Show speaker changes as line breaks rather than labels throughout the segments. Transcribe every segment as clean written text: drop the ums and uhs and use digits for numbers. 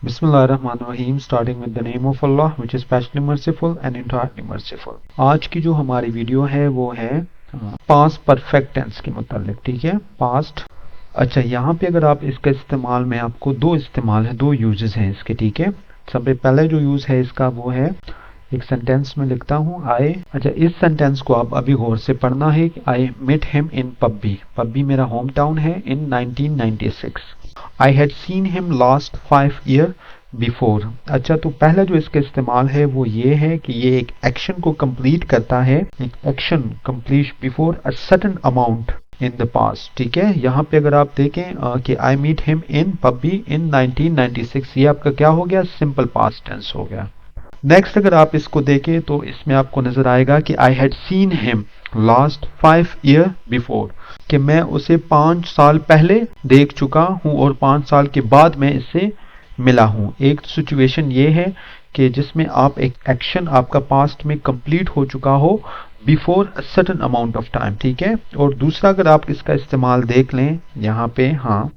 बिस्मिल्लाहिर्रहमानिर्रहीम starting with the name of Allah which is specially merciful and entirely merciful. आज की जो हमारी वीडियो है वो है पास्ट परफेक्ट टेंस के मुतालिक। ठीक है, पास्ट। अच्छा, यहाँ पे अगर आप इसका इस्तेमाल में आपको दो इस्तेमाल है, दो यूजेस हैं इसके। ठीक है, सबसे पहले जो यूज है इसका वो है, एक सेंटेंस में लिखता हूँ आई। अच्छा, इस सेंटेंस को आप अभी गौर से पढ़ना है। I met him in पब्बी। पब्बी मेरा होम टाउन है। इन 1996 I had seen him last 5 year before. अच्छा, तो पहला जो इसका इस्तेमाल है वो ये है कि ये एक एक्शन को कंप्लीट करता है, एक action complete before a certain amount in the past. ठीक है, यहाँ पे अगर आप देखें कि आई मीट हिम इन पब्बी इन 1996, ये आपका क्या हो गया, सिंपल पास्ट टेंस हो गया। नेक्स्ट अगर आप इसको देखें तो इसमें आपको नजर आएगा कि I had seen him last 5 year before, कि मैं उसे 5 साल पहले देख चुका हूं और 5 साल के बाद मैं इससे मिला हूं। एक सिचुएशन ये है कि जिसमें आप एक एक्शन आपका पास्ट में कंप्लीट हो चुका हो before a certain amount of time. ठीक है, और दूसरा अगर आप इसका इस्तेमाल देख लें यहाँ पे, हाँ,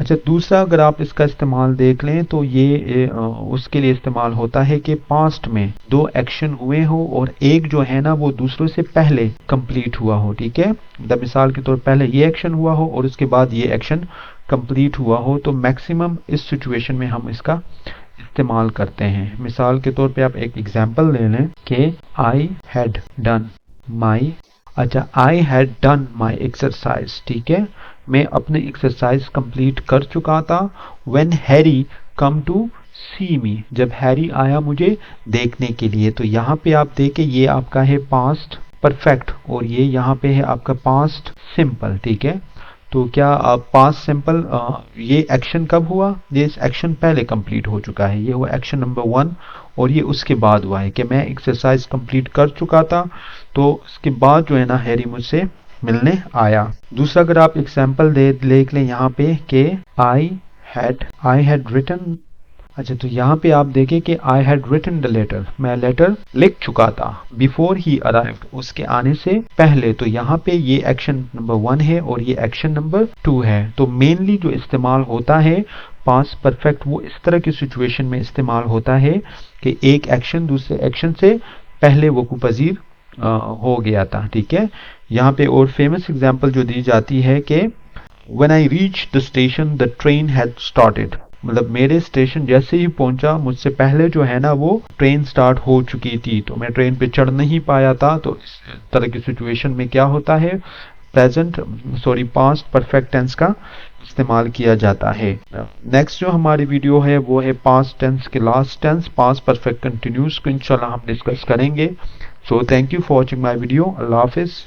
अच्छा, दूसरा अगर आप इसका इस्तेमाल देख लें तो ये उसके लिए इस्तेमाल होता है कि पास्ट में दो एक्शन हुए हो और एक जो है ना वो दूसरों से पहले कंप्लीट हुआ हो। ठीक है, मिसाल के तौर पर पहले ये एक्शन हुआ हो और उसके बाद ये एक्शन कंप्लीट हुआ हो, तो मैक्सिमम इस सिचुएशन में हम इसका इस्तेमाल करते हैं। मिसाल के तौर पे आप एक एग्जांपल ले लें कि आई हैड डन माई, अच्छा, I had done my exercise. ठीक है, मैं अपने एक्सरसाइज कंप्लीट कर चुका था। व्हेन हैरी कम टू सी मी, जब हैरी आया मुझे देखने के लिए। तो यहाँ पे आप देखें ये आपका है पास्ट परफेक्ट और ये यहाँ पे है आपका पास्ट सिंपल। ठीक है, तो क्या पास्ट सिंपल, ये एक्शन कब हुआ, ये एक्शन पहले कंप्लीट हो चुका है, ये हुआ एक्शन नंबर 1 और ये उसके बाद हुआ है कि मैं एक्सरसाइज कंप्लीट कर चुका था, तो उसके बाद जो है ना हैरी मुझसे मिलने आया। दूसरा अगर आप एग्जांपल देख लें यहाँ पे कि आई हैड रिटन, अच्छा, तो यहाँ पे आप देखें कि I had written the letter, मैं लेटर लिख चुका था बिफोर ही अराइव्ड, उसके आने से पहले। तो यहाँ पे ये एक्शन नंबर 1 है और ये एक्शन नंबर 2 है। तो मेनली जो इस्तेमाल होता है पास्ट परफेक्ट वो इस तरह की सिचुएशन में इस्तेमाल होता है कि एक एक्शन दूसरे एक्शन से पहले वकू पजीर हो गया था। ठीक है, यहाँ पे और फेमस एग्जांपल जो दी जाती है कि when I reach the station the train had started, मतलब मेरे स्टेशन जैसे ही पहुंचा मुझसे पहले जो है ना वो ट्रेन स्टार्ट हो चुकी थी, तो मैं ट्रेन पे चढ़ नहीं पाया था। तो इस तरह की सिचुएशन में क्या होता है, पास्ट परफेक्ट टेंस का इस्तेमाल किया जाता है। नेक्स्ट जो हमारी वीडियो है वो है पास्ट टेंस के last tense, past perfect continuous को इंशाल्लाह हम डिस्कस करेंगे। So thank you for watching my video. अल्लाह हाफिज।